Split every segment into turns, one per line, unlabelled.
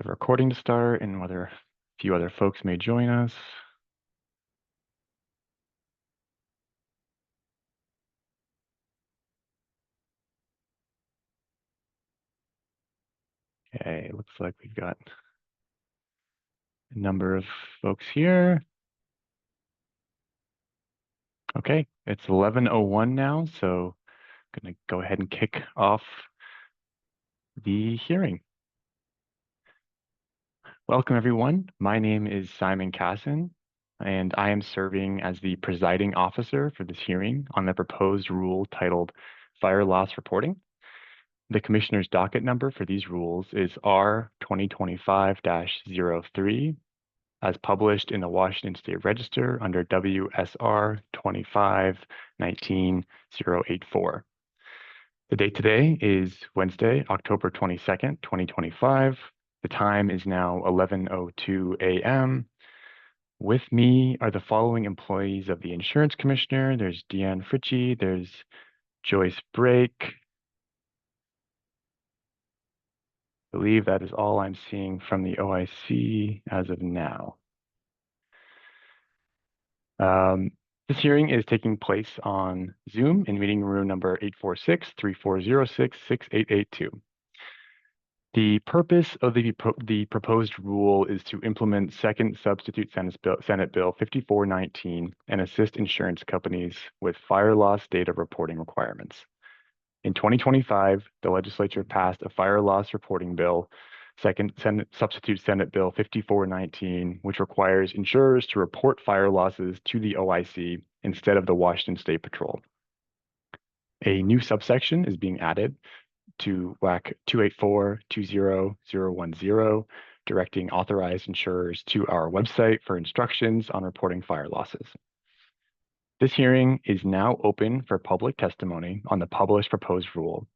the recording to start and whether a few other folks may join us. Okay, looks like we've got a number of folks here. Okay, it's 11:01 now, so I'm going to go ahead and kick off the hearing. Welcome, everyone. My name is Simon Casson, and I am serving as the presiding officer for this hearing on the proposed rule titled Fire Loss Reporting. The commissioner's docket number for these rules is R2025-03, as published in the Washington State Register under WSR 25-19-084. The date today is Wednesday, October 22nd, 2025. The time is now 11:02 a.m. With me are the following employees of the insurance commissioner. There's Deanne Fritchie, there's Joyce Brake. I believe that is all I'm seeing from the OIC as of now. This hearing is taking place on Zoom in meeting room number 846-3406-6882. The purpose of the proposed rule is to implement Second Substitute Senate Bill 5419 and assist insurance companies with fire loss data reporting requirements. In 2025, the legislature passed a fire loss reporting bill, Second Substitute Senate Bill 5419, which requires insurers to report fire losses to the OIC instead of the Washington State Patrol. A new subsection is being added to WAC 284-20010, directing authorized insurers to our website for instructions on reporting fire losses. This hearing is now open for public testimony on the published proposed rule.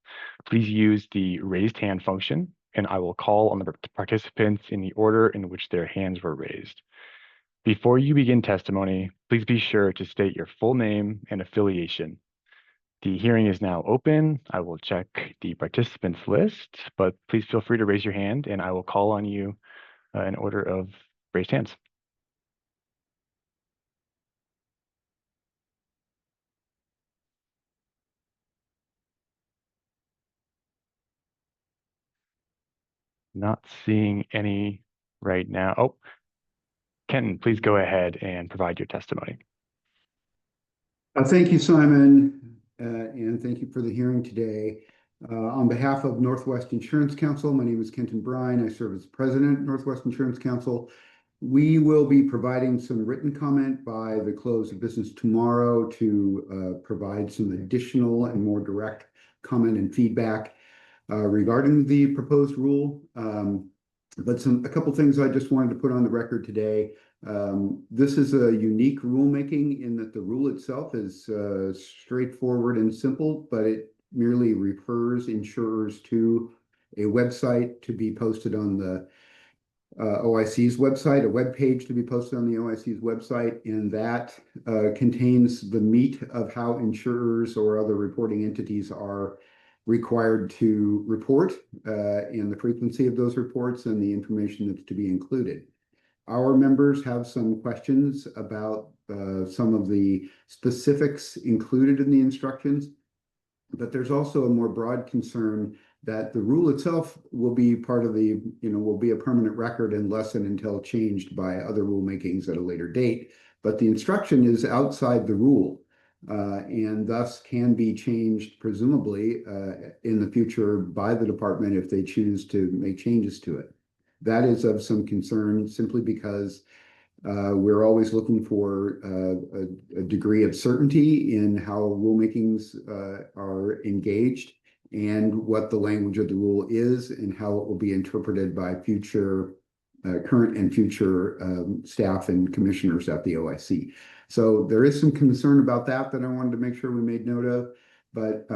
Please use the raised hand function, and I will call on the participants in the order in which their hands were raised. Before you begin testimony, please be sure to state your full name and affiliation. The hearing is now open. I will check the participants list, but please feel free to raise your hand and I will call on you in order of raised hands. Not seeing any right now. Oh, Kenton, please go ahead and provide your testimony.
Thank you, Simon, and thank you for the hearing today. On behalf of Northwest Insurance Council, my name is Kenton Brine. I serve as president of Northwest Insurance Council. We will be providing some written comment by the close of business tomorrow to provide some additional and more direct comment and feedback regarding the proposed rule. But a couple things I just wanted to put on the record today. This is a unique rulemaking in that the rule itself is straightforward and simple, but it merely refers insurers to a website to be posted on the OIC's website, a web page to be posted on the OIC's website, and that contains the meat of how insurers or other reporting entities are required to report and the frequency of those reports and the information that's to be included. Our members have some questions about some of the specifics included in the instructions, but there's also a more broad concern that the rule itself will be part of the, will be a permanent record unless and until changed by other rulemakings at a later date. But the instruction is outside the rule and thus can be changed presumably in the future by the department if they choose to make changes to it. That is of some concern simply because we're always looking for a degree of certainty in how rulemakings are engaged and what the language of the rule is and how it will be interpreted by future, current and future staff and commissioners at the OIC. So there is some concern about that I wanted to make sure we made note of. But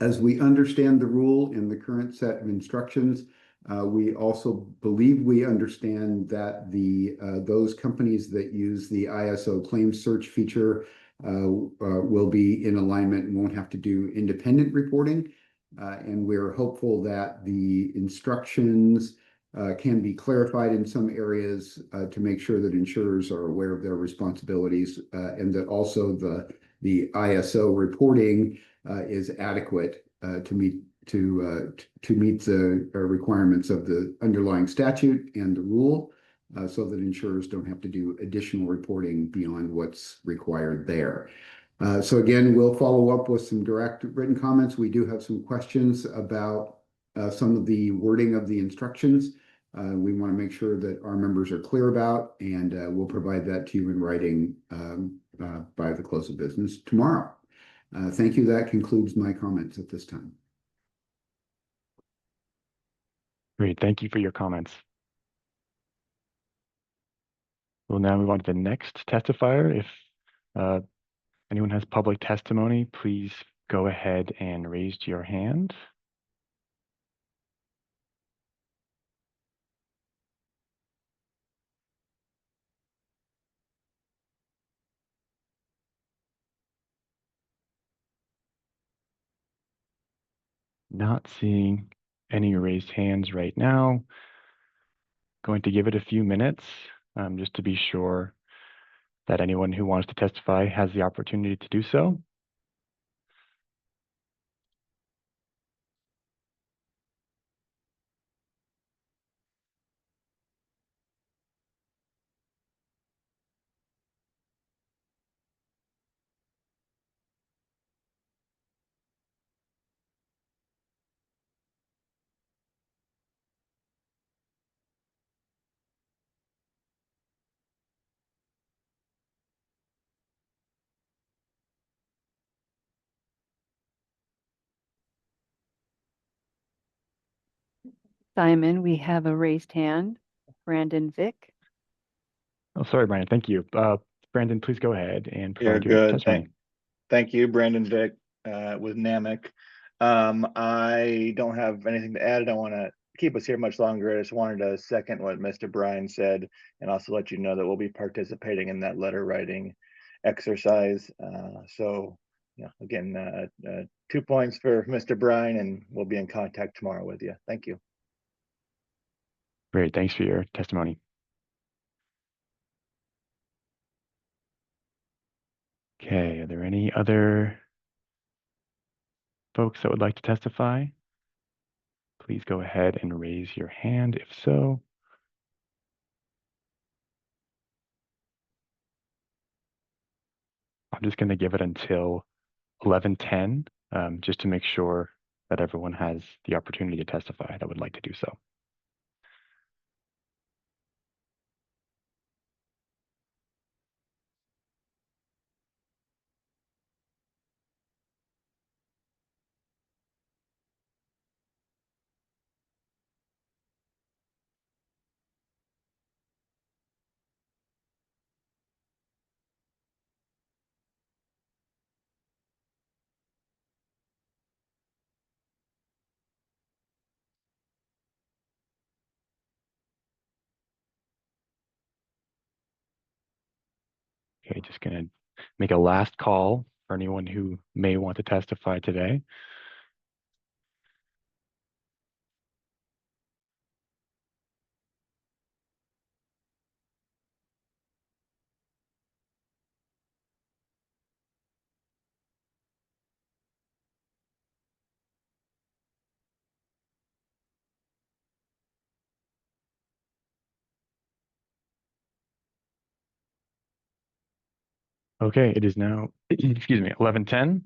as we understand the rule in the current set of instructions, we also believe we understand that those companies that use the ISO claims search feature will be in alignment and won't have to do independent reporting. And we're hopeful that the instructions can be clarified in some areas to make sure that insurers are aware of their responsibilities and that also the ISO reporting is adequate to meet the requirements of the underlying statute and the rule, so that insurers don't have to do additional reporting beyond what's required there. So again, we'll follow up with some direct written comments. We do have some questions about some of the wording of the instructions. We want to make sure that our members are clear about, and we'll provide that to you in writing by the close of business tomorrow. Thank you. That concludes my comments at this time.
Great. Thank you for your comments. We'll now move on to the next testifier. If anyone has public testimony, please go ahead and raise your hand. Not seeing any raised hands right now. Going to give it a few minutes just to be sure that anyone who wants to testify has the opportunity to do so.
Simon, we have a raised hand. Brandon Vick.
Oh, sorry, Brian. Thank you. Brandon, please go ahead and provide your
Good.
testimony.
Thank you, Brandon Vick with NAMIC. I don't have anything to add. I don't want to keep us here much longer. I just wanted to second what Mr. Bryan said and also let you know that we'll be participating in that letter writing exercise. So, yeah, again, 2 points for Mr. Bryan, and we'll be in contact tomorrow with you. Thank you.
Great. Thanks for your testimony. Okay. Are there any other folks that would like to testify? Please go ahead and raise your hand if so. I'm just going to give it until 11:10 just to make sure that everyone has the opportunity to testify that would like to do so. Okay, just going to make a last call for anyone who may want to testify today. Okay, it is now, excuse me, 11:10.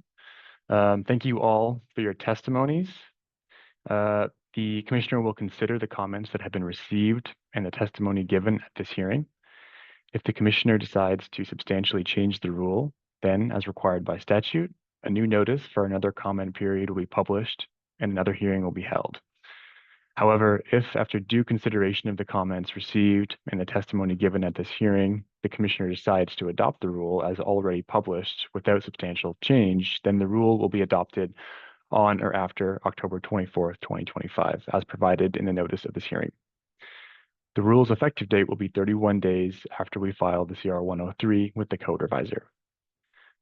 Thank you all for your testimonies. The commissioner will consider the comments that have been received and the testimony given at this hearing. If the commissioner decides to substantially change the rule, then, as required by statute, a new notice for another comment period will be published and another hearing will be held. However, if after due consideration of the comments received and the testimony given at this hearing, the commissioner decides to adopt the rule as already published without substantial change, then the rule will be adopted on or after October 24th, 2025, as provided in the notice of this hearing. The rule's effective date will be 31 days after we file the CR 103 with the code reviser.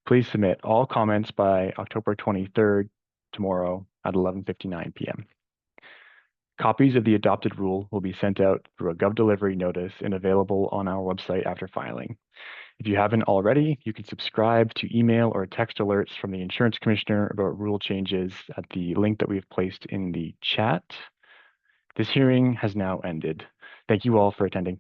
Please submit all comments by October 23rd, tomorrow at 11:59 p.m. Copies of the adopted rule will be sent out through a GovDelivery notice and available on our website after filing. If you haven't already, you can subscribe to email or text alerts from the Insurance Commissioner about rule changes at the link that we've placed in the chat. This hearing has now ended. Thank you all for attending.